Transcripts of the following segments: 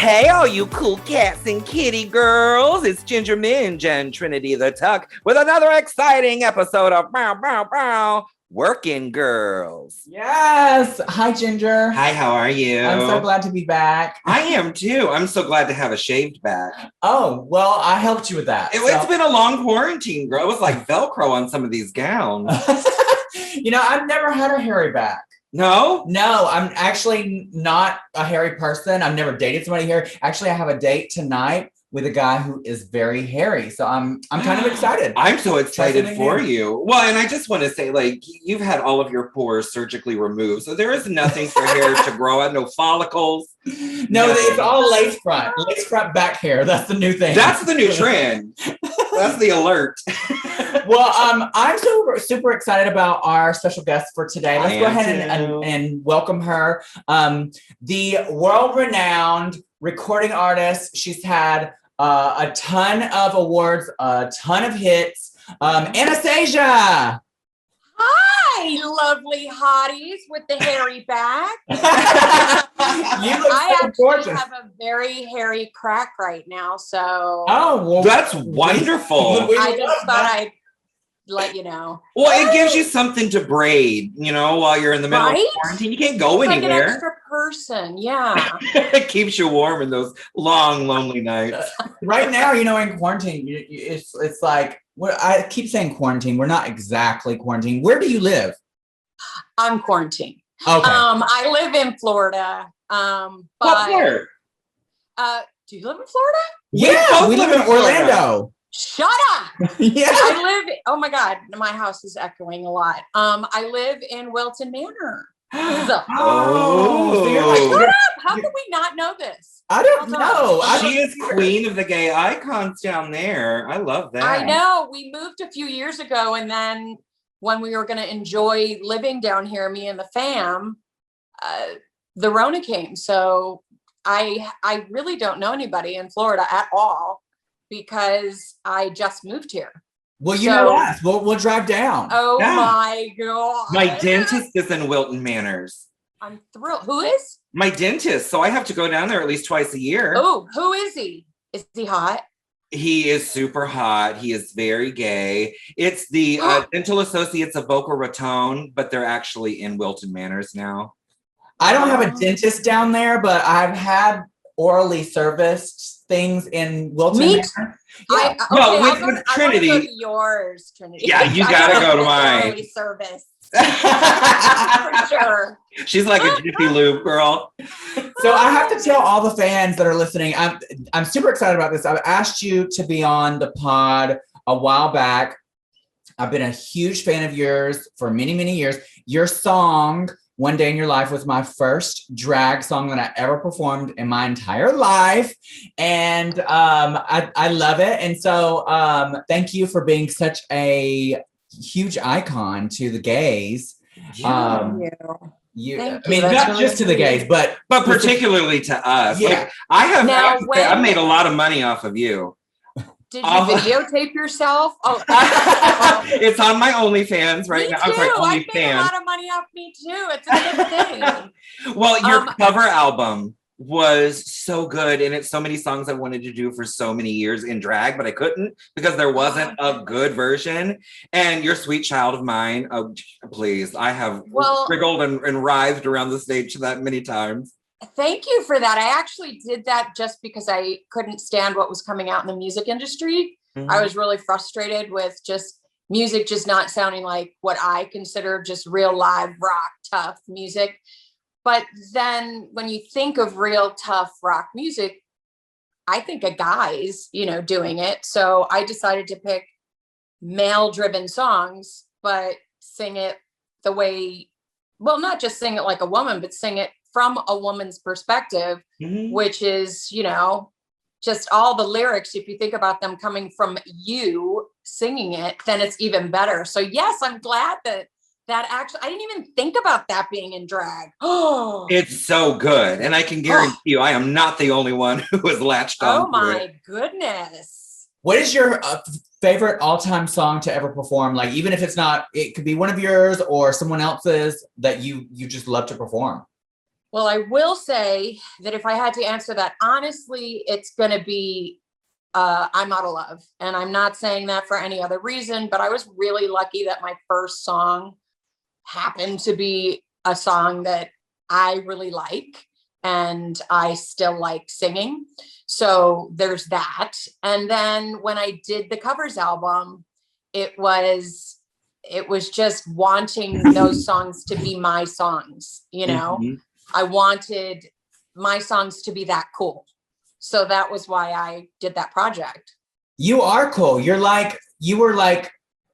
Hey, all you cool cats and kitty girls. It's Ginger Minj and Trinity the Tuck with another exciting episode of Werkin Girls. Yes. Hi, Ginger. Hi, how are you? I'm so glad to be back. I am too. I'm so glad to have a shaved back. Oh, well, I helped you with that. It's been a long quarantine, girl. It was like Velcro on some of these gowns. I've never had a hairy back. No? No, I'm actually not a hairy person. I've never dated somebody hairy. Actually, I have a date tonight with a guy who is very hairy. So I'm kind of excited. I'm so excited for you. Well, and I just want to say, like, you've had all of your pores surgically removed. So there is nothing for hair to grow out, no follicles. No, it's all lace front back hair. That's the new thing. That's the new trend. That's the alert. Well, I'm super excited about our special guest for today. Let's go ahead and welcome her. The world-renowned recording artist. She's had a ton of awards, a ton of hits. Anastacia! Hi, lovely hotties with the hairy back. You look I so actually gorgeous. have a very hairy crack right now, so Oh, well, That's wonderful. we I love just thought that. I'd let you know. Well, it gives you something to braid, while you're in the middle of Right? quarantine. You can't go It's like anywhere. an extra person, yeah. It keeps you warm in those long, lonely nights. Right now, in quarantine, it's like, I keep saying quarantine. We're not exactly quarantined. Where do you live? I'm quarantined. Okay. I live in Florida. What But part? do you live in Florida? Yeah, we live in Florida. Orlando. Shut up. Yeah. I live, oh my God, my house is echoing a lot. I live in Wilton Manor. Oh, so you're Shut like, up. How could we not know this? I don't know. She is queen of the gay icons down there. I love that. I know. We moved a few years ago, and then when we were going to enjoy living down here, me and the fam, the Rona came. So I really don't know anybody in Florida at all because I just moved here. Well, you know us. We'll drive down. Oh Yeah. my God. My dentist is in Wilton Manors. I'm thrilled. Who is? My dentist. So I have to go down there at least twice a year. Oh, who is he? Is he hot? He is super hot. He is very gay. It's the Dental Associates of Boca Raton, but they're actually in Wilton Manors now. I don't have a dentist down there, but I've had orally serviced things in Wilton Me Manor. I with Trinity. I want to go to yours, Trinity. Yeah, you I gotta wanna go to get mine. early service. For sure. She's like a Jiffy Lube girl. So I have to tell all the fans that are listening, I'm super excited about this. I've asked you to be on the pod a while back. I've been a huge fan of yours for many, many years. Your song, One Day in Your Life, was my first drag song that I ever performed in my entire life. And I love it. And so thank you for being such a huge icon to the gays. Thank you. I Thank mean, you. That's not really just to the gays, but particularly to us. Yeah. Like, I Now, made a lot of money off of you. Did you videotape yourself? Oh, It's on my OnlyFans right me now. too. I'm sorry, I made a OnlyFans. lot of money off me too. It's a good thing. Well, your cover album was so good, and it's so many songs I wanted to do for so many years in drag, but I couldn't because there wasn't a good version. And Your Sweet Child of Mine, oh please, I have wriggled and writhed around the stage that many times. Thank you for that. I actually did that just because I couldn't stand what was coming out in the music industry. Mm-hmm. I was really frustrated with just music just not sounding like what I consider just real live rock tough music. But then when you think of real tough rock music, I think of guys, doing it. So I decided to pick male driven songs, but sing it the way, well, not just sing it like a woman, but sing it from a woman's perspective, which is, just all the lyrics. If you think about them coming from you singing it, then it's even better. So yes, I'm glad that actually, I didn't even think about that being in drag. Oh, it's so good. And I can guarantee you, I am not the only one who has latched on. Oh my goodness. What is your favorite all-time song to ever perform? Like, even if it's not, it could be one of yours or someone else's that you just love to perform. Well, I will say that if I had to answer that honestly, it's going to be I'm Out of Love. And I'm not saying that for any other reason, but I was really lucky that my first song happened to be a song that I really like and I still like singing. So there's that. And then when I did the covers album, it was just wanting those songs to be my songs, you know. Mhm. I wanted my songs to be that cool. So that was why I did that project. You are cool. You were like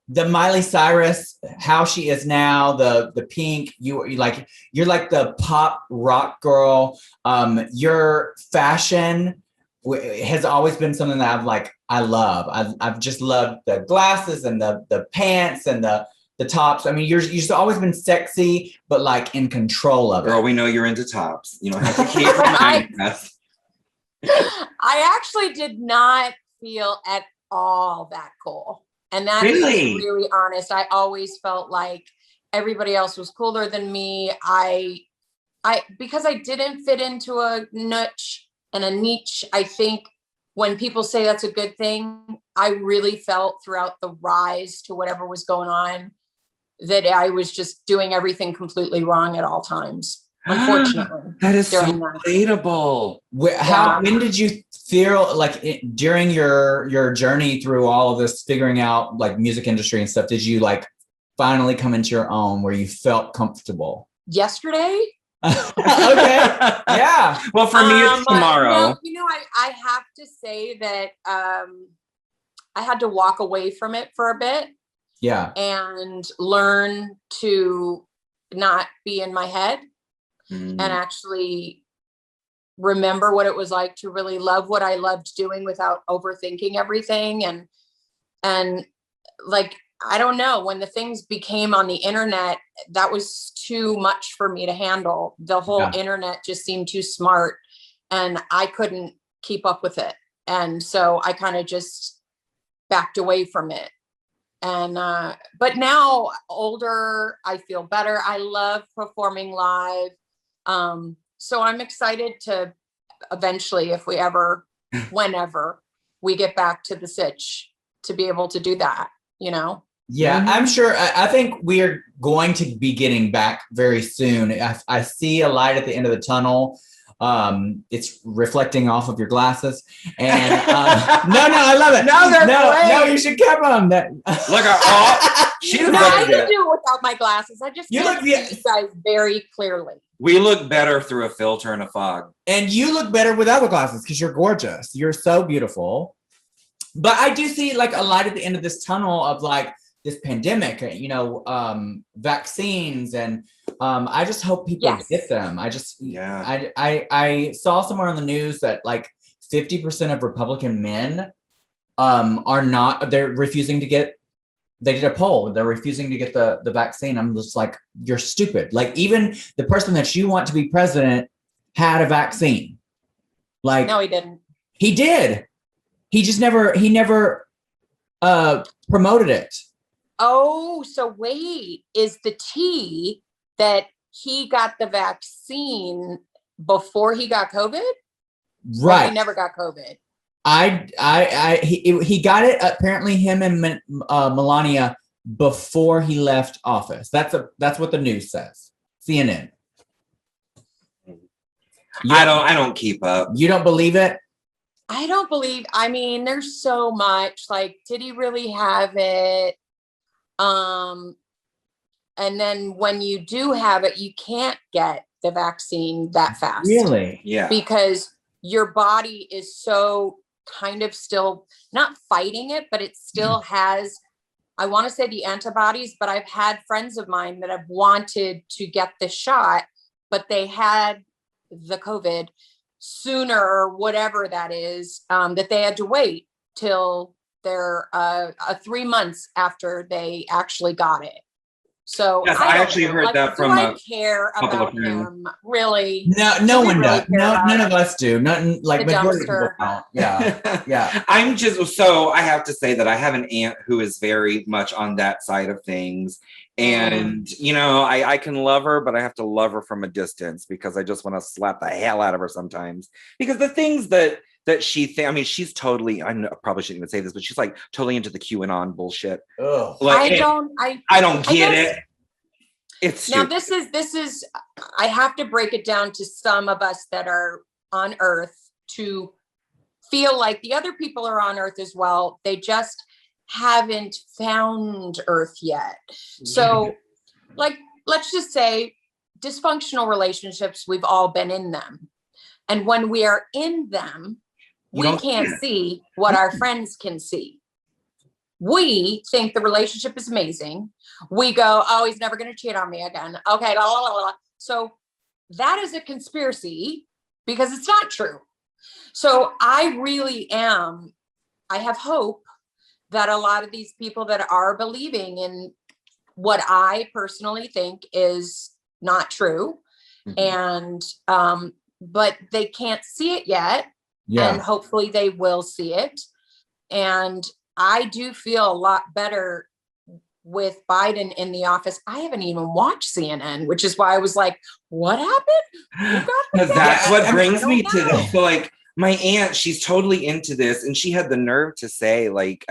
the Miley Cyrus, how she is now, the Pink. You're like the pop rock girl. Your fashion has always been something that I love. I've just loved the glasses and the pants and the tops. I mean, you've just always been sexy, but like in control of it. Girl, we know you're into tops. You don't have to keep reminding us. I actually did not feel at all that cool. And that is really honest. I always felt like everybody else was cooler than me. Because I didn't fit into a niche and a niche, I think when people say that's a good thing, I really felt throughout the rise to whatever was going on that I was just doing everything completely wrong at all times. Unfortunately, that is so relatable. When did you feel like during your journey through all of this, figuring out like music industry and stuff, did you like finally come into your own where you felt comfortable? Yesterday. Okay. Yeah. Well, for me, it's tomorrow. No, I have to say that I had to walk away from it for a bit. Yeah. And learn to not be in my head and actually remember what it was like to really love what I loved doing without overthinking everything. And like, I don't know, when the things became on the internet, that was too much for me to handle. The whole internet just seemed too smart and I couldn't keep up with it. And so I kind of just backed away from it. And, but now older, I feel better. I love performing live. So I'm excited to eventually, if we ever, whenever we get back to the sitch, to be able to do that, you know? Yeah, I'm sure. I think we're going to be getting back very soon. I see a light at the end of the tunnel. It's reflecting off of your glasses, and no, I love it. No, you should keep them. Look, she's I can do it without my glasses. I just can't see you guys very clearly. We look better through a filter and a fog, and you look better without the glasses because you're gorgeous. You're so beautiful. But I do see like a light at the end of this tunnel of like this pandemic, you know, vaccines, and I just hope people get them. I saw somewhere on the news that like 50% of Republican men they're refusing to get. They did a poll. They're refusing to get the vaccine. I'm just like, you're stupid. Like even the person that you want to be president had a vaccine. Like no, he didn't. He did. He just never promoted it. Oh, so wait, is the tea that he got the vaccine before he got COVID? Right. Or he never got COVID. He got it, apparently him and Melania, before he left office. That's what the news says. CNN. I don't keep up. You don't believe it? I mean, there's so much, like, did he really have it? And then when you do have it, you can't get the vaccine that fast. Really? Yeah. Because your body is so kind of still not fighting it, but it still has, I want to say the antibodies, but I've had friends of mine that have wanted to get the shot, but they had the COVID sooner or whatever that is, that they had to wait till they're 3 months after they actually got it. So Yes, I actually heard that from I care couple of about friends. him? Really? No we one really does. care No, about none of us do. Nothing like the majority of people dumpster? don't. Yeah. Yeah. I'm just so I have to say that I have an aunt who is very much on that side of things. And you know, I can love her, but I have to love her from a distance because I just want to slap the hell out of her sometimes. Because the things that I mean, she's totally, I probably shouldn't even say this, but she's like totally into the QAnon bullshit. Ugh. Like, I don't get guess, it. It's now stupid. this is I have to break it down to some of us that are on Earth to feel like the other people are on Earth as well. They just haven't found Earth yet. So like, let's just say dysfunctional relationships, we've all been in them. And when we are in them, we can't see what our friends can see. We think the relationship is amazing. We go, oh, he's never going to cheat on me again. Okay. Blah, blah, blah, blah. So that is a conspiracy because it's not true. So I have hope that a lot of these people that are believing in what I personally think is not true. And, but they can't see it yet. And hopefully they will see it. And I do feel a lot better with Biden in the office. I haven't even watched CNN, which is why I was like, what happened? Because that's what brings me to this. So like my aunt, she's totally into this. And she had the nerve to say, like,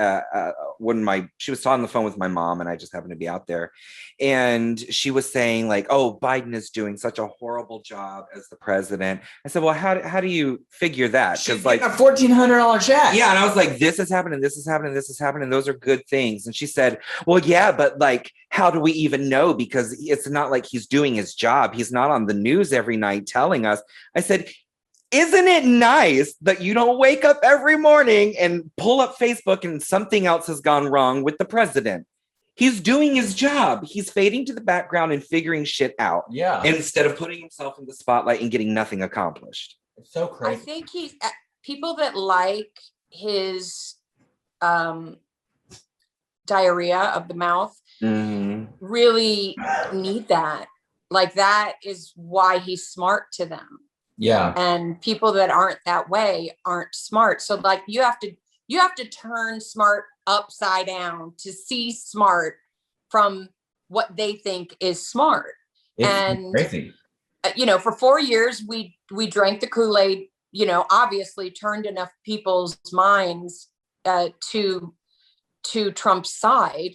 when she was on the phone with my mom and I just happened to be out there. And she was saying like, oh, Biden is doing such a horrible job as the president. I said, well, how do you figure that? Because like a $1,400 check. Yeah. And I was like, this is happening, this is happening, this is happening. Those are good things. And she said, well, yeah, but like, how do we even know? Because it's not like he's doing his job. He's not on the news every night telling us. I said, isn't it nice that you don't wake up every morning and pull up Facebook and something else has gone wrong with the president? He's doing his job. He's fading to the background and figuring shit out. Yeah. Instead of putting himself in the spotlight and getting nothing accomplished. It's so crazy. I think people that like his diarrhea of the mouth really need that. Like that is why he's smart to them. Yeah. And people that aren't that way aren't smart. So like you have to turn smart upside down to see smart from what they think is smart. It's crazy. You know, for 4 years we drank the Kool-Aid, you know, obviously turned enough people's minds to Trump's side.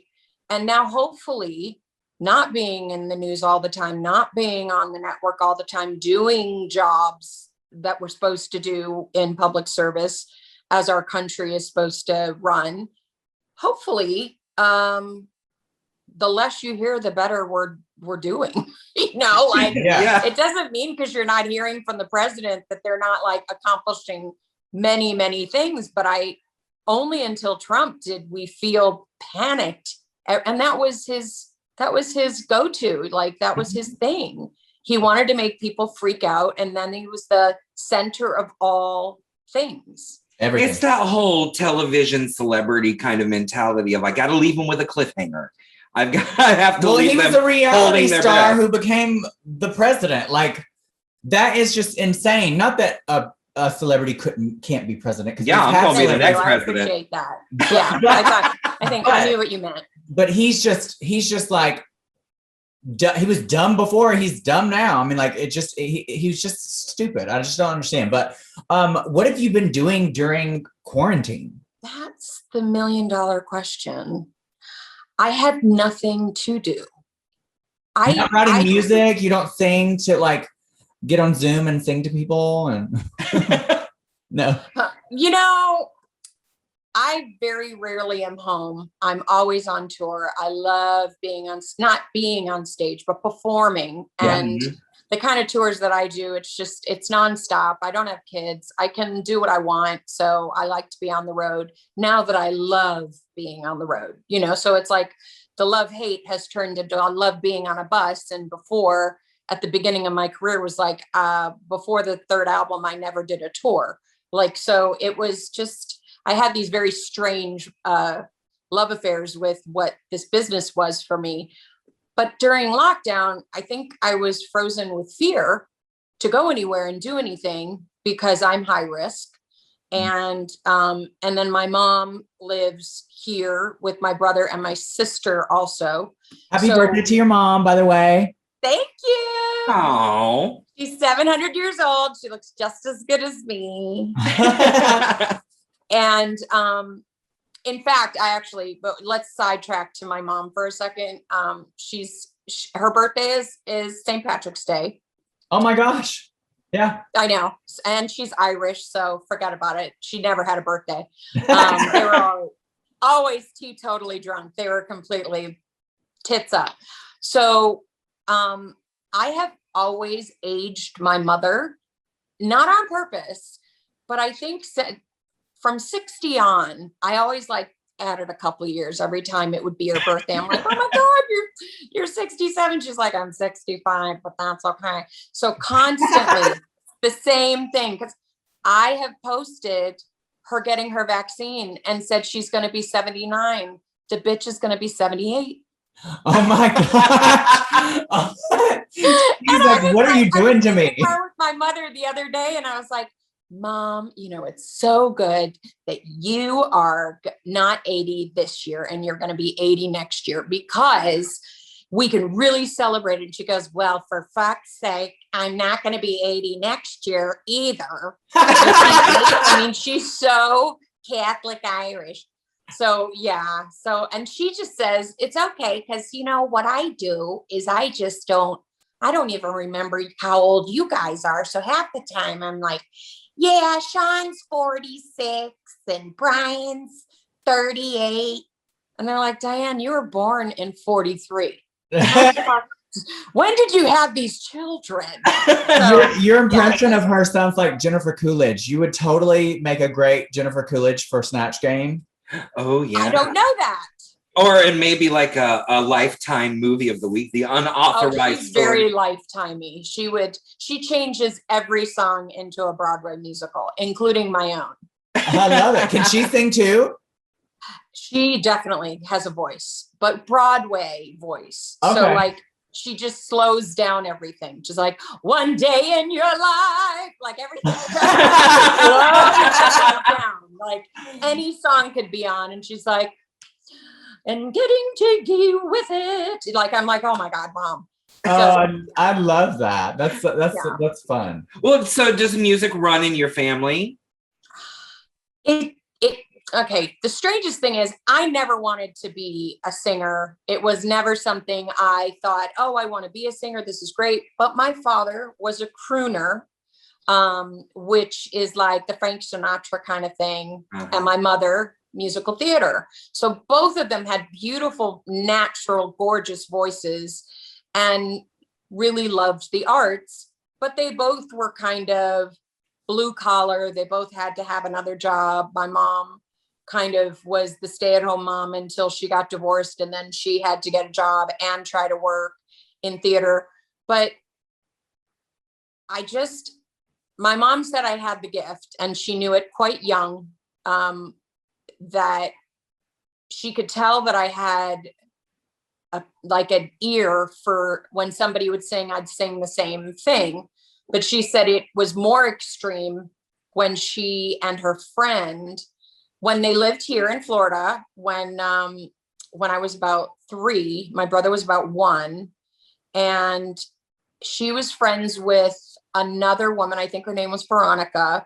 And now hopefully not being in the news all the time, not being on the network all the time, doing jobs that we're supposed to do in public service as our country is supposed to run. Hopefully, the less you hear, the better we're doing. You know, like it doesn't mean because you're not hearing from the president that they're not like accomplishing many, many things. But only until Trump did we feel panicked. And that was his go-to, like that was his thing. He wanted to make people freak out. And then he was the center of all things. Everything. It's that whole television celebrity kind of mentality of I got to leave them with a cliffhanger. I have to leave them. Well, he was a reality star who became the president. Like that is just insane. Not that a celebrity can't be president. Yeah, I'm going to be the next president. I appreciate that. Yeah, I knew what you meant. But he's just like, he was dumb before, he's dumb now. I mean, like he was just stupid. I just don't understand. But what have you been doing during quarantine? That's the $1 million question. I had nothing to do. You're not writing music. You don't sing to like get on Zoom and sing to people and no. You know, I very rarely am home. I'm always on tour. I love not being on stage, but performing. And the kind of tours that I do, it's nonstop. I don't have kids. I can do what I want. So I like to be on the road now that I love being on the road, you know? So it's like the love-hate has turned into, I love being on a bus. And before, at the beginning of my career was like, before the third album, I never did a tour. Like, so it was just, I had these very strange love affairs with what this business was for me. But during lockdown, I think I was frozen with fear to go anywhere and do anything because I'm high risk. And then my mom lives here with my brother and my sister also. Happy birthday to your mom, by the way. Thank you. Oh, She's 700 years old. She looks just as good as me. And in fact, but let's sidetrack to my mom for a second. Her birthday is St. Patrick's Day. Oh my gosh. Yeah. I know. And she's Irish, so forget about it. She never had a birthday. They were always teetotally drunk. They were completely tits up. So I have always aged my mother, not on purpose, but I think from 60 on, I always added a couple of years every time it would be her birthday. I'm like, oh my God, you're 67. She's like, I'm 65, but that's okay. So constantly the same thing, because I have posted her getting her vaccine and said she's going to be 79. The bitch is going to be 78. Oh my God. He's like, what are you doing to me? I was with my mother the other day and I was like, Mom, it's so good that you are not 80 this year and you're going to be 80 next year because we can really celebrate it. And she goes, well, for fuck's sake, I'm not going to be 80 next year either. I mean, she's so Catholic Irish. So, yeah. So, and she just says, it's okay. Cause what I do is I don't even remember how old you guys are. So half the time I'm like, yeah, Sean's 46 and Brian's 38. And they're like, Diane, you were born in 43. When did you have these children? So, your impression of her sounds like Jennifer Coolidge. You would totally make a great Jennifer Coolidge for Snatch Game. Oh, yeah. I don't know that. Or it may be like a Lifetime movie of the week, the unauthorized she's story. very Lifetimey. She changes every song into a Broadway musical, including my own. I love it. Can she sing too? She definitely has a voice, but Broadway voice. Okay. So she just slows down everything. She's like, one day in your life, like everything slows down. Like any song could be on, and she's like, and getting jiggy with it. I'm like, oh my God, Mom. I love that. That's fun. Well, so does music run in your family? Okay. The strangest thing is I never wanted to be a singer. It was never something I thought, oh, I want to be a singer. This is great. But my father was a crooner, which is like the Frank Sinatra kind of thing. Uh-huh. And my mother, musical theater. So both of them had beautiful, natural, gorgeous voices and really loved the arts, but they both were kind of blue collar. They both had to have another job. My mom kind of was the stay-at-home mom until she got divorced, and then she had to get a job and try to work in theater. But my mom said I had the gift, and she knew it quite young, that she could tell that I had an ear for when somebody would sing, I'd sing the same thing. But she said it was more extreme when she and her friend, when they lived here in Florida, when I was about 3, my brother was about 1, and she was friends with another woman. I think her name was Veronica.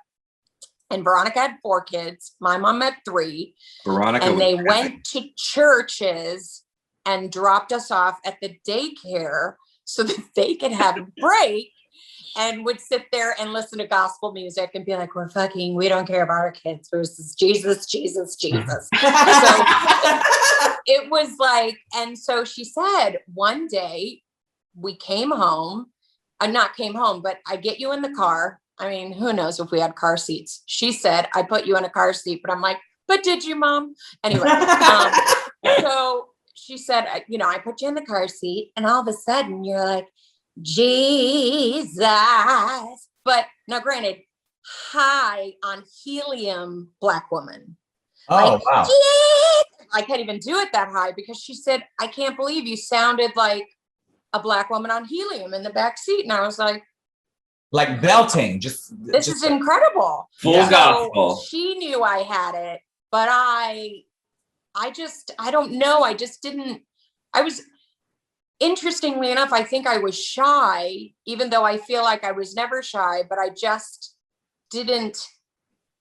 And Veronica had 4 kids. My mom had 3. Veronica. And they went to churches and dropped us off at the daycare so that they could have a break, and would sit there and listen to gospel music and be like, we don't care about our kids. Versus Jesus, Jesus, Jesus. So it was like, and so she said, one day we came home, not came home, but I get you in the car. I mean, who knows if we had car seats. She said, I put you in a car seat, but I'm like, but did you, Mom? Anyway, so she said, I put you in the car seat, and all of a sudden you're like, Jesus. But now granted, high on helium Black woman. Oh, wow. I can't even do it that high, because she said, I can't believe you sounded like a Black woman on helium in the back seat. And I was like belting, this is incredible. Full gospel. She knew I had it, but I don't know. I just didn't, I was, interestingly enough, I think I was shy, even though I feel like I was never shy, but I just didn't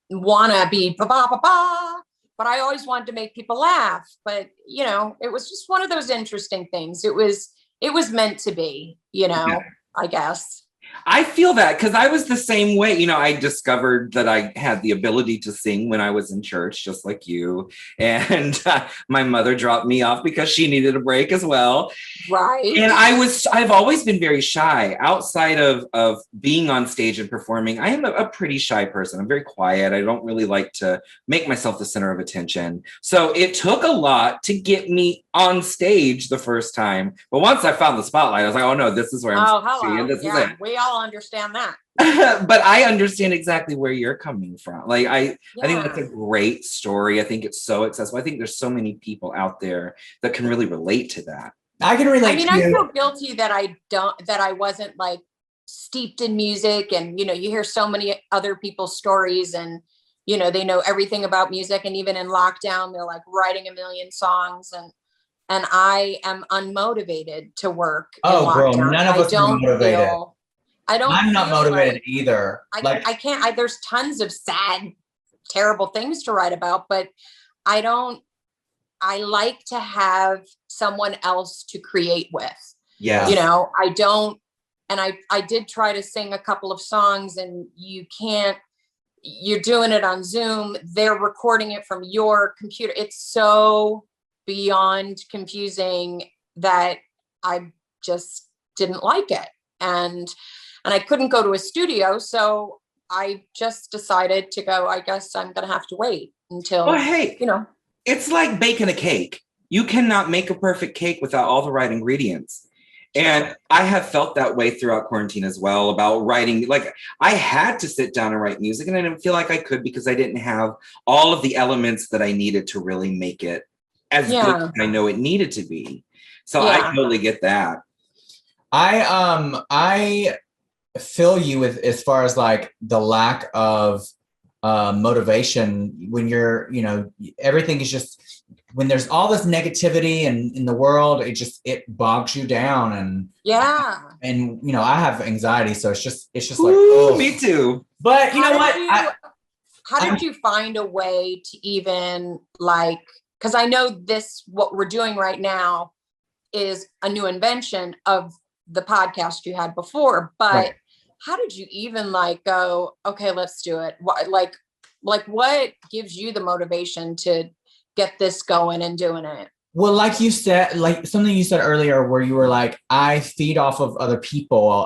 want to be ba ba ba ba. But I always wanted to make people laugh. But, you know, it was just one of those interesting things. It was meant to be, you know, I guess. I feel that because I was the same way. You know, I discovered that I had the ability to sing when I was in church, just like you. And my mother dropped me off because she needed a break as well. Right. And I've always been very shy outside of being on stage and performing. I am a pretty shy person. I'm very quiet. I don't really like to make myself the center of attention. So it took a lot to get me on stage the first time. But once I found the spotlight, I was like, oh no, this is where I'm this is it. We all understand that. But I understand exactly where you're coming from. Like I think that's a great story. I think it's so accessible. I think there's so many people out there that can really relate to that. I can relate. I mean, I feel guilty that I wasn't like steeped in music, and you know, you hear so many other people's stories, and you know, they know everything about music, and even in lockdown, they're like writing a million songs, and I am unmotivated to work. Oh, girl, none of us are motivated. I'm not motivated either. I can't. There's tons of sad, terrible things to write about, but I like to have someone else to create with. Yeah. You know, I don't, and I did try to sing a couple of songs, and you're doing it on Zoom. They're recording it from your computer. It's so beyond confusing that I just didn't like it. And I couldn't go to a studio. So I just decided to go, I guess I'm going to have to wait until, well, hey, you know. It's like baking a cake. You cannot make a perfect cake without all the right ingredients. And I have felt that way throughout quarantine as well about writing. Like I had to sit down and write music, and I didn't feel like I could because I didn't have all of the elements that I needed to really make it as good as I know it needed to be. So I totally get that. I feel you with as far as like the lack of motivation when you're, you know, everything is just, when there's all this negativity in the world, it bogs you down. And you know, I have anxiety, so it's just like, oh, me too. But you know what? How did you find a way to even like, because I know what we're doing right now is a new invention of the podcast you had before, but how did you even like go, okay, let's do it? Like what gives you the motivation to get this going and doing it? Well, like you said, like something you said earlier where you were like, I feed off of other people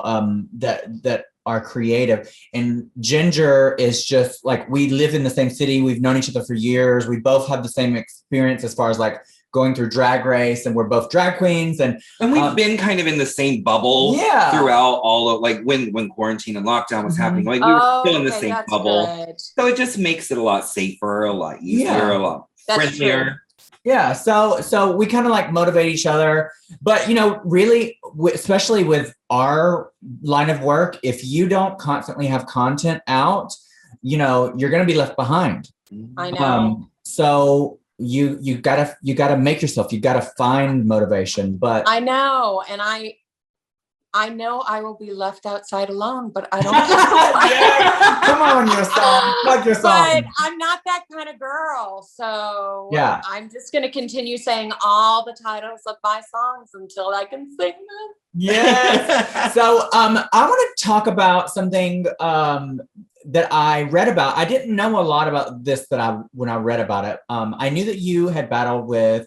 that are creative. And Ginger is just like, we live in the same city. We've known each other for years. We both have the same experience as far as like going through Drag Race, and we're both drag queens, and we've been kind of in the same bubble throughout all of like when quarantine and lockdown was happening. Like we were still in the same bubble, so it just makes it a lot safer, a lot easier, a lot friendlier. Yeah, so we kind of like motivate each other, but you know, really, especially with our line of work, if you don't constantly have content out, you know, you're going to be left behind. I know. So you gotta make yourself, you gotta find motivation. But I know, and I know I will be left outside alone, but I don't. Come on, your song, plug your song. But I'm not that kind of girl, so I'm just gonna continue saying all the titles of my songs until I can sing them. Yes. So I want to talk about something that I read about. I didn't know a lot about this when I read about it. I knew that you had battled with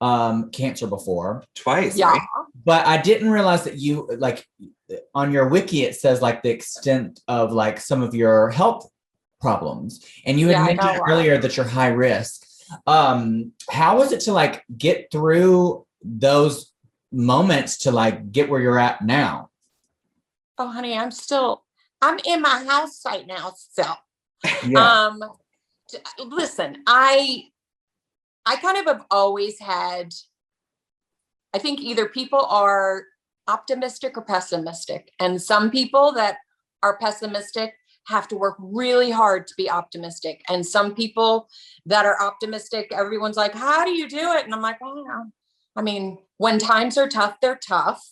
cancer before. Twice, yeah. Right? But I didn't realize that you, like, on your wiki, it says like the extent of like some of your health problems. And you had mentioned earlier that you're high risk. How was it to like get through those moments to like get where you're at now? Oh, honey, I'm in my house right now. So, listen, I kind of have always had, I think either people are optimistic or pessimistic. And some people that are pessimistic have to work really hard to be optimistic. And some people that are optimistic, everyone's like, how do you do it? And I'm like, well, I mean, when times are tough, they're tough,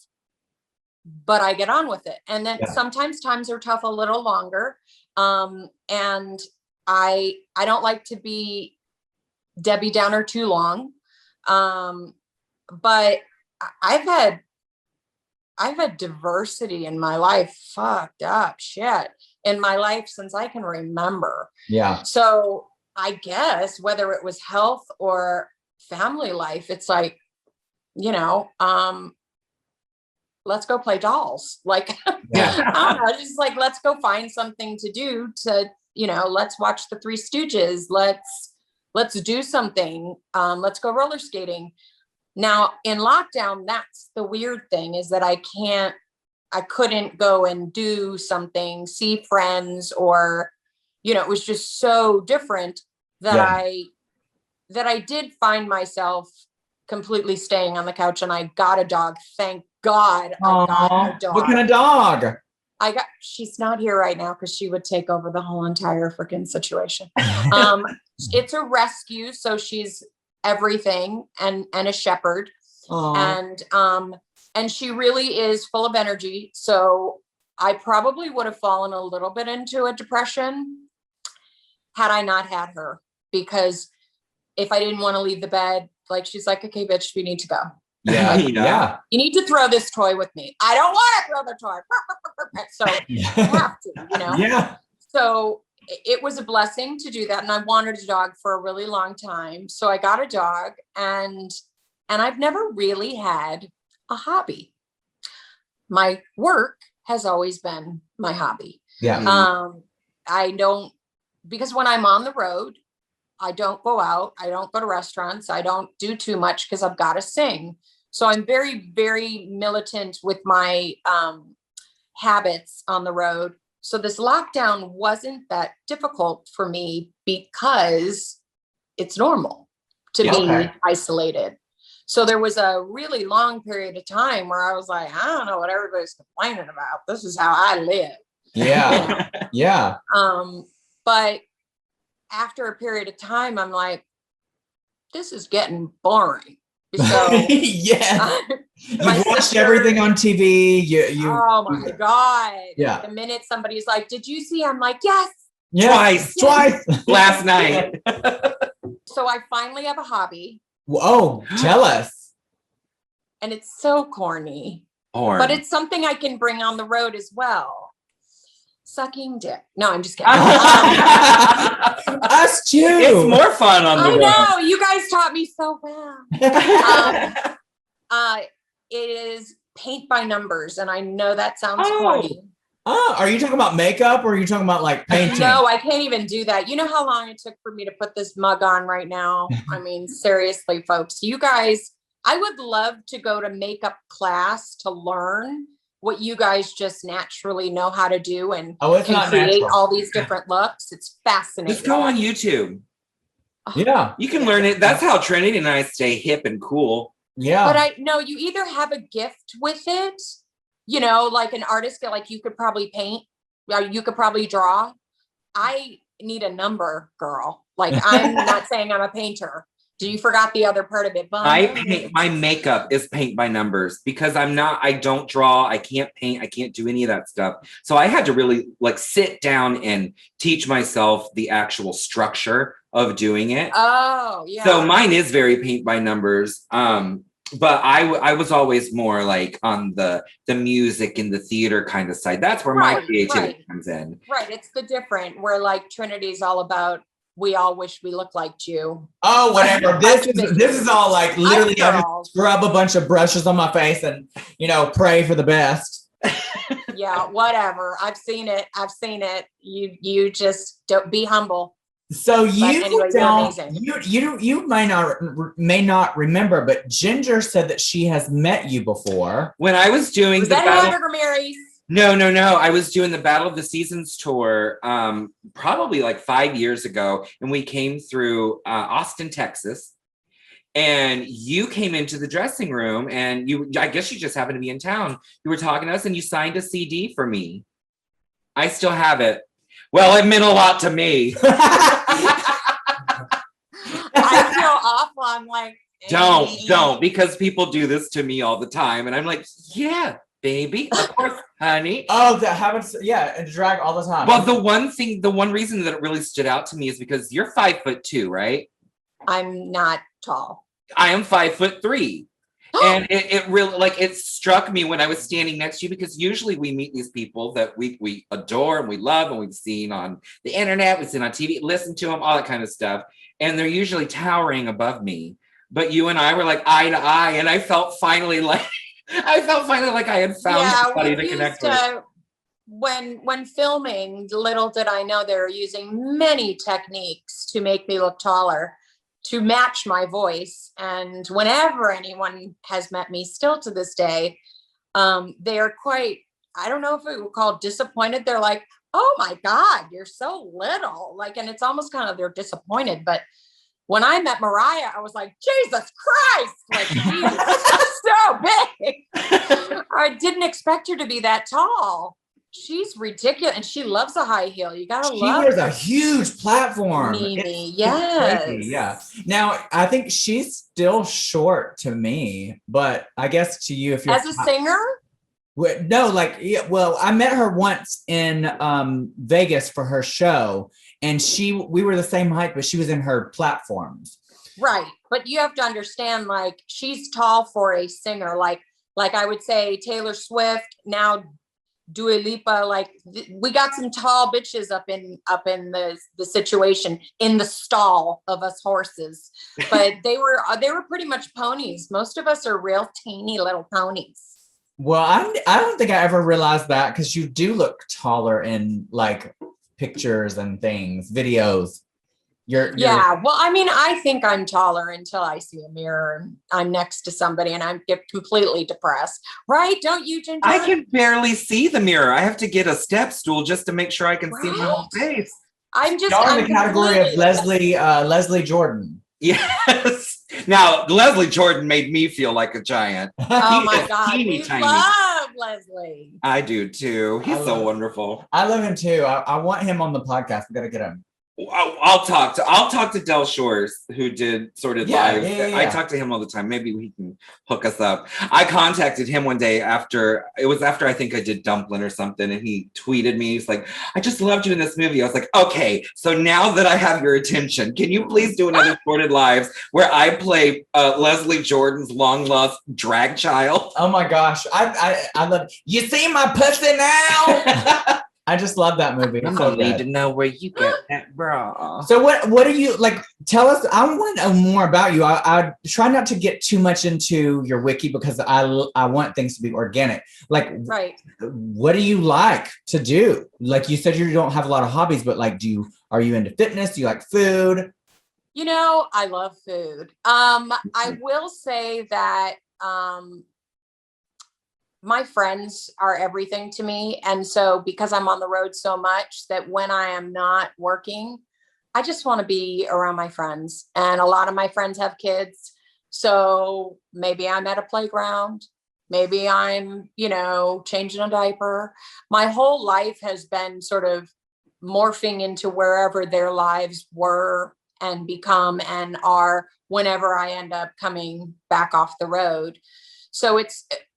but I get on with it. And then sometimes times are tough a little longer. And I don't like to be Debbie Downer too long. But I've had diversity in my life, fucked up shit in my life since I can remember. Yeah. So I guess whether it was health or family life, it's like, let's go play dolls. Like, I don't know, just like, let's go find something to do to, let's watch the Three Stooges. Let's do something. Let's go roller skating. Now in lockdown, that's the weird thing, is that I couldn't go and do something, see friends, or, it was just so different that I did find myself completely staying on the couch, and I got a dog. Thank God. I got a dog. What kind of dog? She's not here right now because she would take over the whole entire freaking situation. It's a rescue. So she's everything and a shepherd. And she really is full of energy. So I probably would have fallen a little bit into a depression had I not had her, because if I didn't want to leave the bed, like, she's like, okay, bitch, we need to go. Yeah. You need to throw this toy with me. I don't want to throw the toy. So you have to, Yeah. So it was a blessing to do that. And I wanted a dog for a really long time. So I got a dog, and I've never really had a hobby. My work has always been my hobby. Yeah. I don't, because when I'm on the road, I don't go out. I don't go to restaurants. I don't do too much because I've got to sing. So I'm very, very militant with my habits on the road. So this lockdown wasn't that difficult for me because it's normal to be isolated. So there was a really long period of time where I was like, I don't know what everybody's complaining about. This is how I live. Yeah. Yeah. But after a period of time, I'm like, this is getting boring. So you watched everything on TV. Oh my God. Yeah. The minute somebody's like, did you see? I'm like, yes. Twice. Last night. So I finally have a hobby. Oh, tell us. And it's so corny. But it's something I can bring on the road as well. Sucking dick. No, I'm just kidding. Us too. It's more fun on the road. I know. You guys taught me so well. It is paint by numbers. And I know that sounds corny. Oh, are you talking about makeup, or are you talking about like painting? No, I can't even do that. You know how long it took for me to put this mug on right now? I mean, seriously, folks, you guys, I would love to go to makeup class to learn what you guys just naturally know how to do and can create all these different looks. It's fascinating. Just go on YouTube. Yeah. You can learn it. That's how Trinity and I stay hip and cool. Yeah. But I know you either have a gift with it, like an artist, like you could probably paint, or you could probably draw. I need a number, girl. Like, I'm not saying I'm a painter. You forgot the other part of it. But my makeup is paint by numbers because I don't draw. I can't paint. I can't do any of that stuff. So I had to really like sit down and teach myself the actual structure of doing it. Oh, yeah. So mine is very paint by numbers. But I was always more like on the music and the theater kind of side. That's where my creativity comes in. Right. It's the different where like Trinity's all about, we all wish we looked like you. Oh, whatever. This is all like literally I just scrub a bunch of brushes on my face and, pray for the best. Yeah, whatever. I've seen it. You just don't be humble. So you may not remember, but Ginger said that she has met you before. When I was doing the Hamburger Marys. No. I was doing the Battle of the Seasons tour probably like 5 years ago. And we came through Austin, Texas. And you came into the dressing room and I guess you just happened to be in town. You were talking to us and you signed a CD for me. I still have it. Well, it meant a lot to me. I feel awful. I'm like, don't, because people do this to me all the time. And I'm like, yeah, baby, of course, honey. Oh, that happens. Yeah, and drag all the time. Well, the one reason that it really stood out to me is because you're 5'2", right? I'm not tall. I am 5'3". And it really, like, it struck me when I was standing next to you, because usually we meet these people that we adore and we love and we've seen on the internet, we've seen on TV, listen to them, all that kind of stuff. And they're usually towering above me. But you and I were like eye to eye, and I felt finally like I had found somebody to connect with. When filming, little did I know they were using many techniques to make me look taller, to match my voice. And whenever anyone has met me, still to this day, they are quite, I don't know if it would call disappointed. They're like, oh my God, you're so little. Like, and it's almost kind of, they're disappointed. But when I met Mariah, I was like, Jesus Christ, like, she's so big. I didn't expect her to be that tall. She's ridiculous, and she loves a high heel. You gotta love her. She has a huge platform. Mimi, yes. Crazy, yeah. Now, I think she's still short to me, but I guess to you, if you're as a singer. No, like, yeah, well, I met her once in Vegas for her show, and we were the same height, but she was in her platforms. Right, but you have to understand, like, she's tall for a singer, like I would say Taylor Swift, now Dua Lipa, like we got some tall bitches up in the situation, in the stall of us horses, but they were pretty much ponies. Most of us are real teeny little ponies. Well, I don't think I ever realized that, because you do look taller in like pictures and things, videos. Yeah, well, I mean, I think I'm taller until I see a mirror and I'm next to somebody and I get completely depressed, right? Don't you, Ginger? I can barely see the mirror. I have to get a step stool just to make sure I can see my whole face. I'm in the category of Leslie Jordan. Yes. Now, Leslie Jordan made me feel like a giant. Oh my God, we tiny. love Leslie. I do too. He's so wonderful. I love him too. I want him on the podcast. We gotta get him. I'll talk to Del Shores, who did Sorted Live. Yeah. I talk to him all the time. Maybe he can hook us up. I contacted him one day after I think I did Dumplin' or something, and he tweeted me. He's like, I just loved you in this movie. I was like, okay, so now that I have your attention, can you please do another Sorted Lives where I play Leslie Jordan's long lost drag child? Oh my gosh. I love, you see my pussy now? I just love that movie. I'm gonna need to know where you get that bra. So what are you like? Tell us. I want to know more about you. I try not to get too much into your wiki, because I want things to be organic. Like, right. What do you like to do? Like you said, you don't have a lot of hobbies, but like, are you into fitness? Do you like food? You know, I love food. I will say that my friends are everything to me. And so because I'm on the road so much, that when I am not working, I just want to be around my friends. And a lot of my friends have kids. So maybe I'm at a playground. Maybe I'm, changing a diaper. My whole life has been sort of morphing into wherever their lives were and become and are whenever I end up coming back off the road. So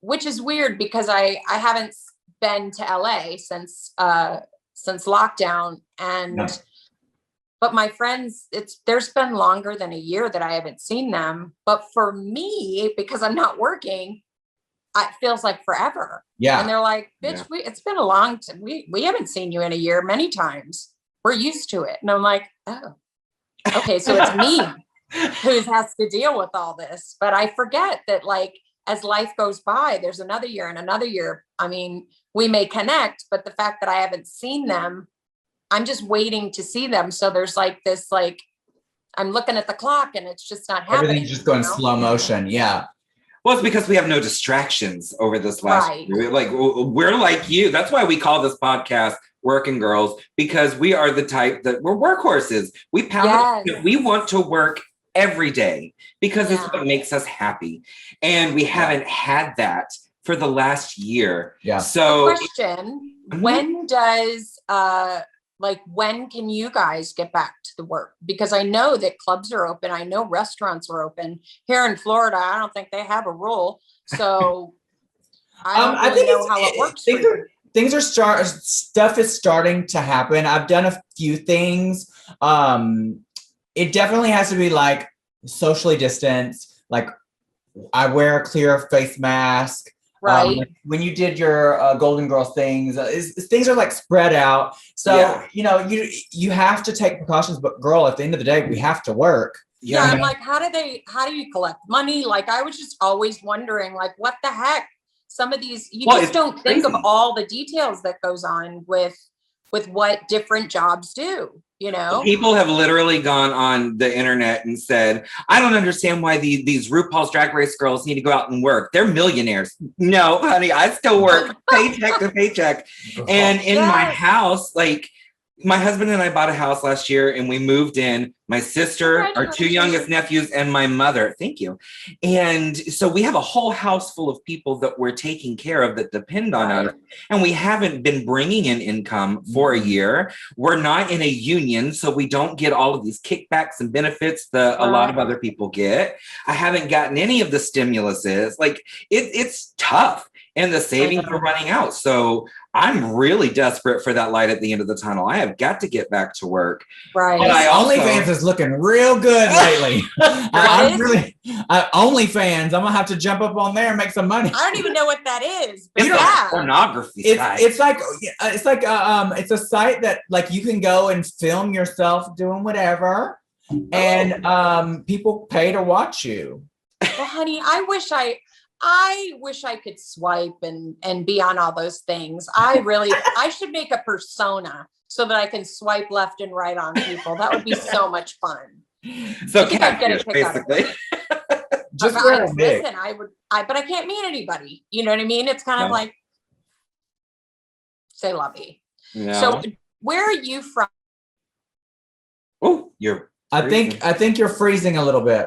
which is weird, because I haven't been to LA since lockdown, but my friends, there's been longer than a year that I haven't seen them. But for me, because I'm not working, it feels like forever. Yeah. And they're like, bitch, it's been a long time. We haven't seen you in a year many times. We're used to it. And I'm like, oh, okay. So it's me who has to deal with all this. But I forget that, like, as life goes by, there's another year and another year. I mean, we may connect, but the fact that I haven't seen them, I'm just waiting to see them. So there's like this, like, I'm looking at the clock and it's just not happening. Everything's just going slow motion. Yeah. Well, it's because we have no distractions over this last year. Like, we're like you. That's why we call this podcast Werkin Girls, because we are the type that we're workhorses. We pound. We want to work every day because it's what makes us happy. And we haven't had that for the last year. Yeah. So question, when does when can you guys get back to the work? Because I know that clubs are open. I know restaurants are open. Here in Florida, I don't think they have a rule. So I don't really know how it works. Stuff is starting to happen. I've done a few things. It definitely has to be like socially distanced. Like I wear a clear face mask. Right. When you did your Golden Girls things, things are like spread out. So, you have to take precautions, but girl, at the end of the day, we have to work. Yeah. I'm like, how do you collect money? Like, I was just always wondering, like, what the heck? Some of these, you just don't think of all the details that goes on with what different jobs do. People have literally gone on the internet and said, I don't understand why these RuPaul's Drag Race girls need to go out and work. They're millionaires. No, honey, I still work paycheck to paycheck. And in my house, like my husband and I bought a house last year and we moved in, my sister, our two youngest nephews, and my mother. Thank you. And so we have a whole house full of people that we're taking care of that depend on us. And we haven't been bringing in income for a year. We're not in a union, so we don't get all of these kickbacks and benefits that a lot of other people get. I haven't gotten any of the stimuluses. Like it's tough. And the savings are running out. So I'm really desperate for that light at the end of the tunnel. I have got to get back to work. Right. But OnlyFans is looking real good lately. OnlyFans. I'm gonna have to jump up on there and make some money. I don't even know what that is. But it's pornography. It's a site that like you can go and film yourself doing whatever, and people pay to watch you. Well, honey, I wish I could swipe and be on all those things. I should make a persona so that I can swipe left and right on people. That would be so much fun. So catfish, basically. Just listen, but I can't meet anybody. You know what I mean? It's kind of like say lovey. No. So where are you from? Oh, you're I think you're freezing a little bit.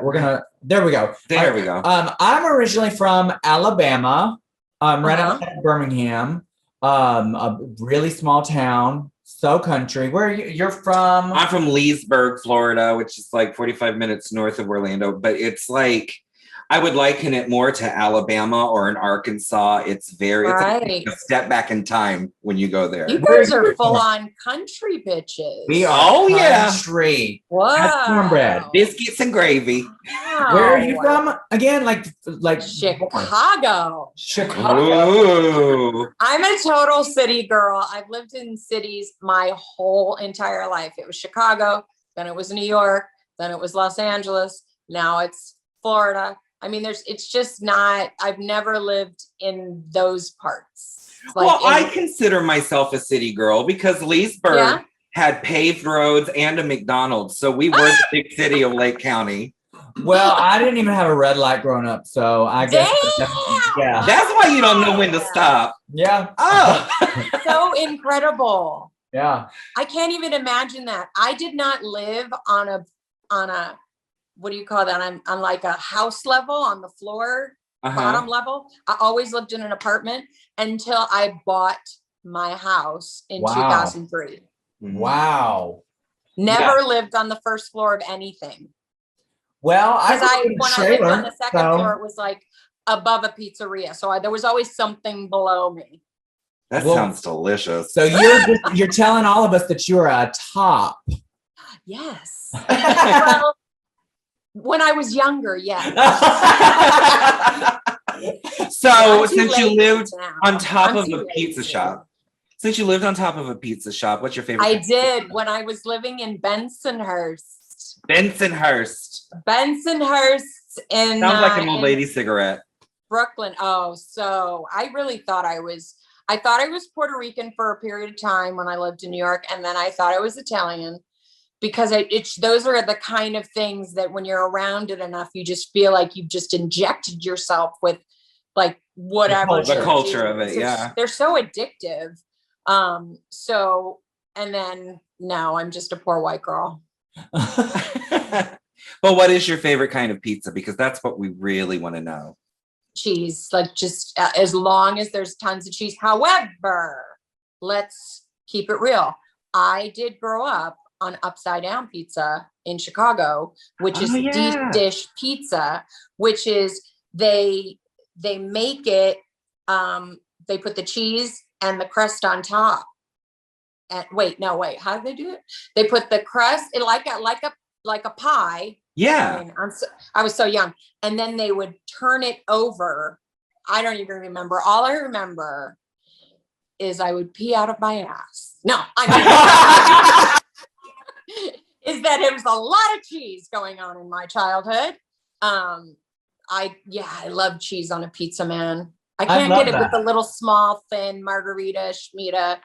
There we go. There we go. I'm originally from Alabama, right outside Birmingham, a really small town, so country. Where are you're from? I'm from Leesburg, Florida, which is like 45 minutes north of Orlando, but it's like, I would liken it more to Alabama or in Arkansas. It's like a step back in time when you go there. You guys are full on country bitches. We are country. Wow. That's cornbread. Biscuits and gravy. Wow. Where are you from again? Like Chicago. Ooh. I'm a total city girl. I've lived in cities my whole entire life. It was Chicago, then it was New York, then it was Los Angeles. Now it's Florida. I mean, it's just not, I've never lived in those parts. I consider myself a city girl because Leesburg had paved roads and a McDonald's. So we were the big city of Lake County. Well, I didn't even have a red light growing up. So I guess. That's why you don't know when to stop. Yeah. Oh. So incredible. Yeah. I can't even imagine that. I did not live on a what do you call that? I'm like a house level on the floor, bottom level. I always lived in an apartment until I bought my house in 2003. Wow. Never lived on the first floor of anything. Well, when I lived on the second floor, it was like above a pizzeria. So there was always something below me. That sounds delicious. So you're telling all of us that you're a top. Yes. Well, when I was younger, yes. So since you lived on top of a pizza shop, what's your favorite? I did when I was living in Bensonhurst. Bensonhurst in sounds like an old lady cigarette. Brooklyn. Oh, so I really thought I was Puerto Rican for a period of time when I lived in New York, and then I thought I was Italian. Because those are the kind of things that when you're around it enough, you just feel like you've just injected yourself with like whatever. The culture of it, They're so addictive. And then now I'm just a poor white girl. But what is your favorite kind of pizza? Because that's what we really want to know. Cheese, like just as long as there's tons of cheese. However, let's keep it real. I did grow up on upside down pizza in Chicago, which is deep dish pizza, which is they make it, they put the cheese and the crust on top. And wait, how do they do it? They put the crust in like a pie. Yeah. I was so young. And then they would turn it over. I don't even remember. All I remember is I would pee out of my ass. No, I mean, is that it was a lot of cheese going on in my childhood. I love cheese on a pizza, man. I can't get it with the little small, thin margarita, schmita.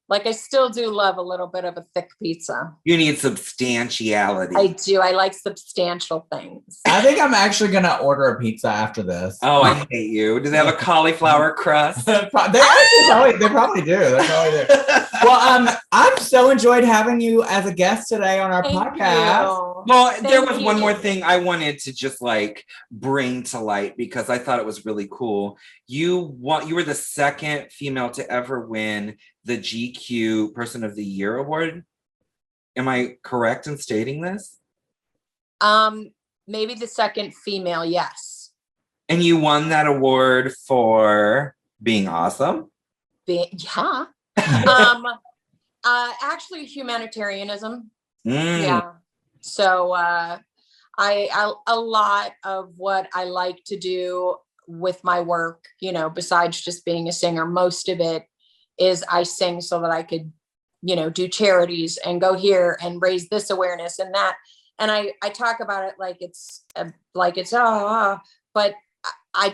Like, I still do love a little bit of a thick pizza. You need substantiality. I do. I like substantial things. I think I'm actually going to order a pizza after this. Oh, I hate you. Do they have a cauliflower crust? They probably do. Well, I'm so enjoyed having you as a guest today on our podcast. Well, there was one more thing I wanted to just like bring to light because I thought it was really cool. You were the second female to ever win the GQ Person of the Year award. Am I correct in stating this? Maybe the second female, yes. And you won that award for being awesome? Yeah. Actually, humanitarianism. Yeah. So a lot of what I like to do with my work, you know, besides just being a singer, most of it is I sing so that I could, you know, do charities and go here and raise this awareness and that. And I talk about it like it's but I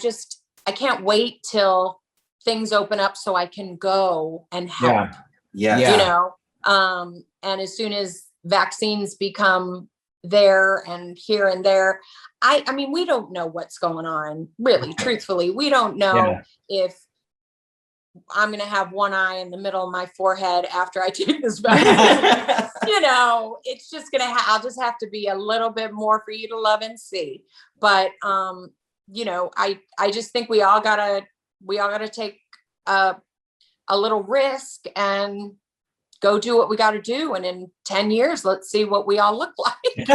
can't wait till things open up so I can go and help. Yeah. You know, and as soon as vaccines become there and here and there, I mean, we don't know what's going on, really, truthfully. We don't know if I'm going to have one eye in the middle of my forehead after I take this vaccine. You know, it's just going to, I'll just have to be a little bit more for you to love and see. But, you know, I just think we all gotta take a little risk and go do what we got to do. And in 10 years, let's see what we all look like. And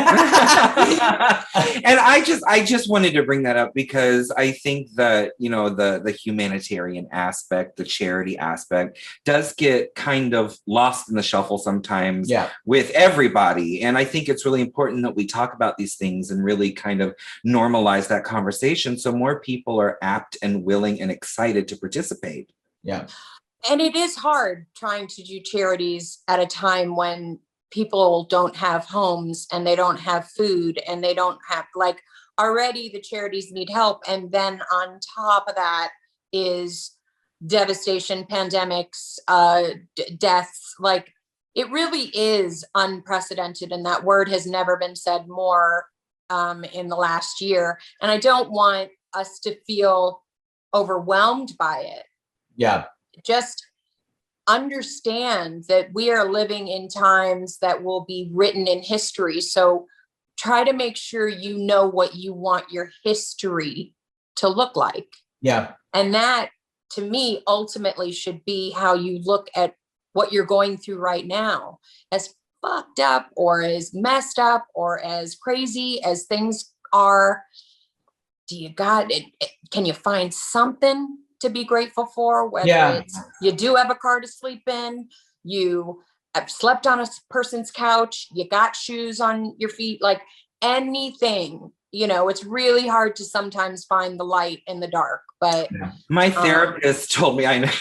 I just wanted to bring that up because I think that, you know, the humanitarian aspect, the charity aspect does get kind of lost in the shuffle sometimes with everybody. And I think it's really important that we talk about these things and really kind of normalize that conversation so more people are apt and willing and excited to participate. Yeah. And it is hard trying to do charities at a time when people don't have homes and they don't have food and they don't have, like, already the charities need help. And then on top of that is devastation, pandemics, deaths. Like, it really is unprecedented. And that word has never been said more in the last year. And I don't want us to feel overwhelmed by it. Yeah. Just understand that we are living in times that will be written in history. So try to make sure you know what you want your history to look like. Yeah. And that, to me, ultimately should be how you look at what you're going through right now. As fucked up or as messed up or as crazy as things are, can you find something to be grateful for, whether it's you do have a car to sleep in, you have slept on a person's couch, you got shoes on your feet, like anything. You know, it's really hard to sometimes find the light in the dark. But my therapist told me, I know,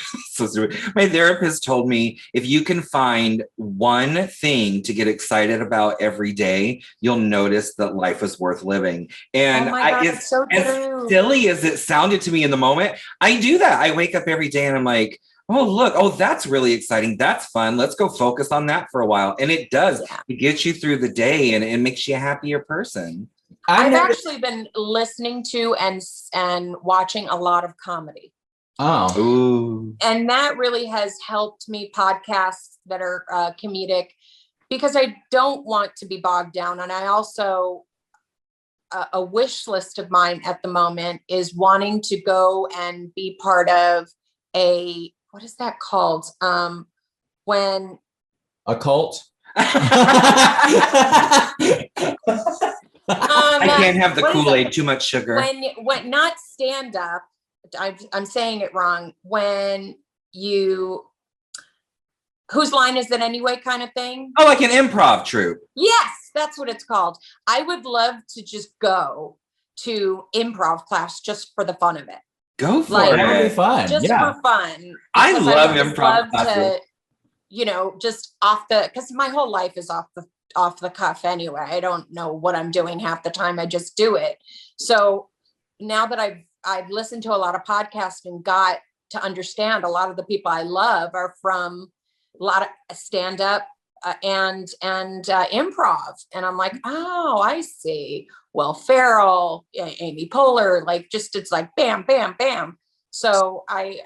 my therapist told me, if you can find one thing to get excited about every day, you'll notice that life is worth living. And it's so true. As silly as it sounded to me in the moment, I do that. I wake up every day and I'm like, oh, look, that's really exciting. That's fun. Let's go focus on that for a while. And it does. It gets you through the day and it makes you a happier person. I've actually been listening to and watching a lot of comedy. Oh. Ooh. And that really has helped me, podcasts that are comedic, because I don't want to be bogged down. And I also, a wish list of mine at the moment is wanting to go and be part of what is that called? When a cult. I can't have the Kool-Aid, too much sugar. When not stand up, I'm saying it wrong. When whose line is it anyway kind of thing? Oh, like an improv troupe. Yes, that's what it's called. I would love to just go to improv class just for the fun of it. Go for it. That would be fun. Just for fun. I love improv classes. Just because my whole life is off the cuff anyway. I don't know what I'm doing half the time. I just do it. So now that I've listened to a lot of podcasts and got to understand a lot of the people I love are from a lot of stand-up and improv. And I'm like, oh, I see. Will Ferrell, Amy Poehler, it's like bam, bam, bam. So I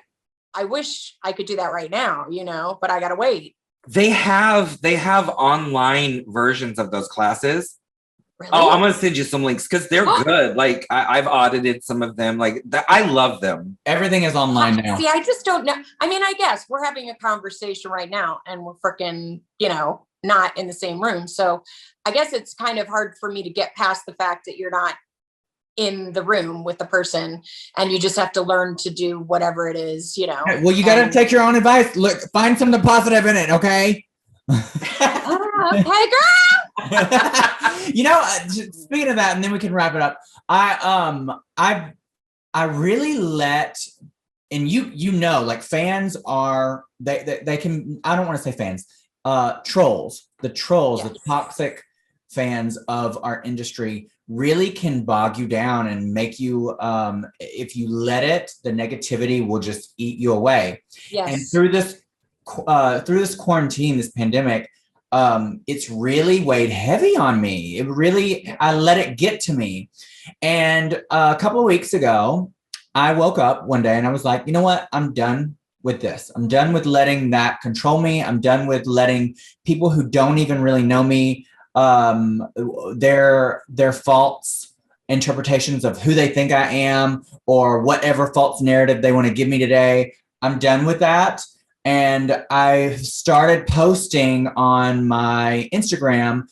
wish I could do that right now, but I gotta wait. They have online versions of those classes. Really? Oh, I'm gonna send you some links because they're good. Like I've audited some of them. Like I love them. Everything is online now. See, I just don't know. I mean, I guess we're having a conversation right now, and we're freaking, not in the same room. So I guess it's kind of hard for me to get past the fact that you're not in the room with the person, and you just have to learn to do whatever it is, Well, you got to take your own advice. Look, find something positive in it, okay? Hey, girl. Speaking of that, and then we can wrap it up. I really let, and fans are they can. I don't want to say fans. Trolls, yes. The toxic fans of our industry really can bog you down and make you, if you let it, the negativity will just eat you away. Yes. And through this quarantine, this pandemic, it's really weighed heavy on me. I let it get to me. And a couple of weeks ago, I woke up one day and I was like, you know what? I'm done with this. I'm done with letting that control me. I'm done with letting people who don't even really know me, their false interpretations of who they think I am or whatever false narrative they want to give me today. I'm done with that. And I started posting on my Instagram,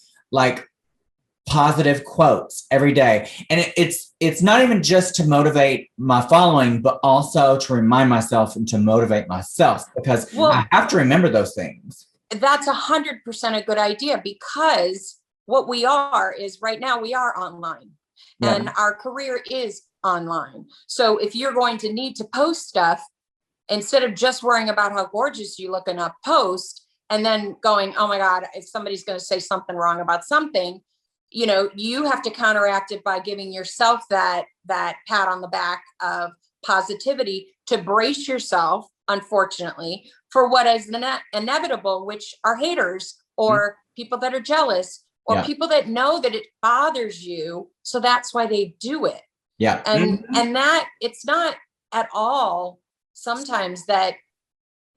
positive quotes every day. And it's not even just to motivate my following, but also to remind myself and to motivate myself, because I have to remember those things. That's 100% a good idea, because what we are is right now we are online and our career is online. So if you're going to need to post stuff, instead of just worrying about how gorgeous you look in a post and then going, oh my God, if somebody's going to say something wrong about something, you have to counteract it by giving yourself that pat on the back of positivity to brace yourself, unfortunately, for what is inevitable, which are haters or people that are jealous or people that know that it bothers you. So that's why they do it. Yeah. And that it's not at all sometimes that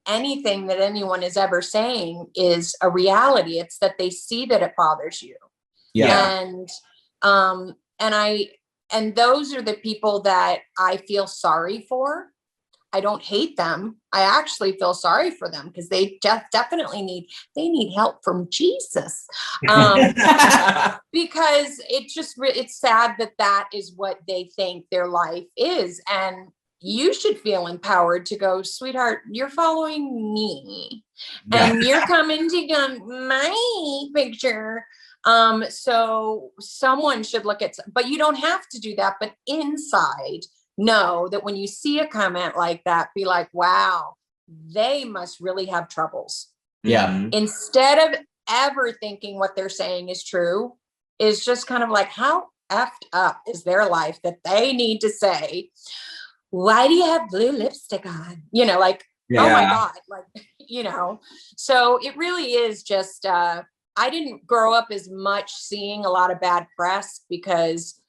anything that anyone is ever saying is a reality. It's that they see that it bothers you. Yeah. And those are the people that I feel sorry for. I don't hate them. I actually feel sorry for them because they definitely need help from Jesus. Because it's sad that is what they think their life is. And you should feel empowered to go, sweetheart, you're following me and you're coming to get my picture. So someone should look at, but you don't have to do that. But inside, know that when you see a comment like that, be like, wow, they must really have troubles. Yeah. Instead of ever thinking what they're saying is true, is just kind of like, how effed up is their life that they need to say, why do you have blue lipstick on? Oh my God, so it really is just, I didn't grow up as much seeing a lot of bad press because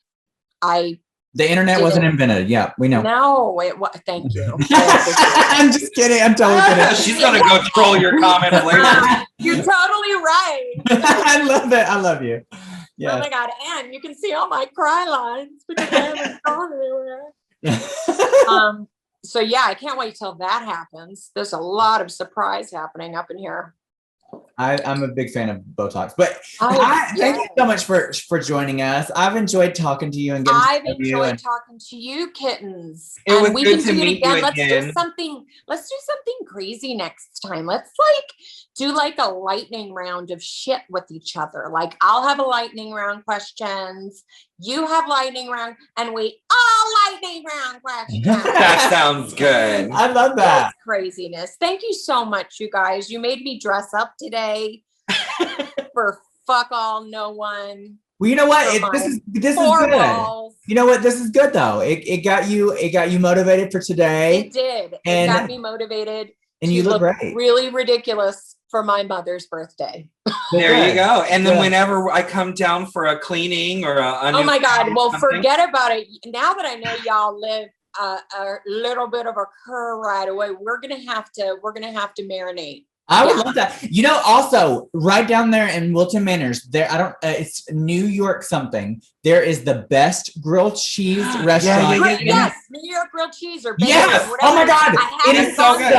the internet wasn't invented. Yeah, we know. No, thank you. I'm just kidding. I'm totally kidding. She's going to go troll your comments later. You're totally right. I love it. I love you. Yeah. Oh my God. And you can see all my cry lines because I haven't gone anywhere. So yeah, I can't wait till that happens. There's a lot of surprise happening up in here. I'm a big fan of Botox, but Oh, thank you so much for joining us. I've enjoyed talking to you and getting I've to know you. enjoyed talking to you, kittens. It was we good can to do it meet again. you Let's again. do something. Let's do something crazy next time. Let's do a lightning round of shit with each other. Like I'll have a lightning round questions. You have lightning round, and we all lightning round questions. That sounds good. I love that. That's craziness. Thank you so much, you guys. You made me dress up today for fuck all, no one. Well, you know what? This is good. Balls. You know what? This is good though. It got you motivated for today. It did. And it got me motivated. And you look great. Really ridiculous for my mother's birthday. There you go. And then whenever I come down for a cleaning or oh my God. Well, forget about it. Now that I know y'all live a little bit of a curve right away, we're gonna have to marinate. I would love that. You know, also right down there in Wilton Manors, it's New York something. There is the best grilled cheese restaurant. Yes, New York grilled cheese or bacon. Yes. Whatever. Oh my God. It is so good.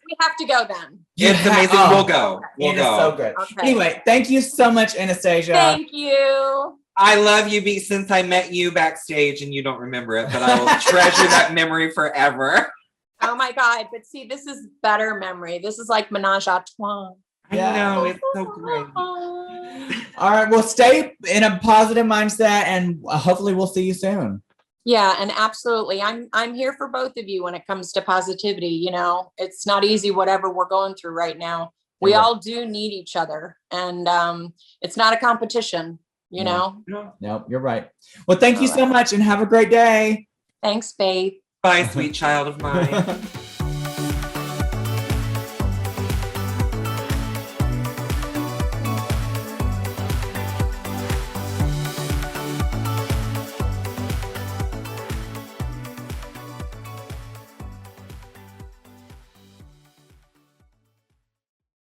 We have to go then. It's amazing. We'll go. It is so good. Okay. Anyway, thank you so much, Anastacia. Thank you. I love you, B, since I met you backstage and you don't remember it, but I will treasure that memory forever. Oh my God. But see, this is better memory. This is like menage a trois. I know, it's so great. All right. Well, stay in a positive mindset and hopefully we'll see you soon. Yeah, and absolutely. I'm here for both of you when it comes to positivity. You know, it's not easy, whatever we're going through right now. We all do need each other. And it's not a competition, you know? No, you're right. Well, thank you so much and have a great day. Thanks, babe. Bye, sweet child of mine.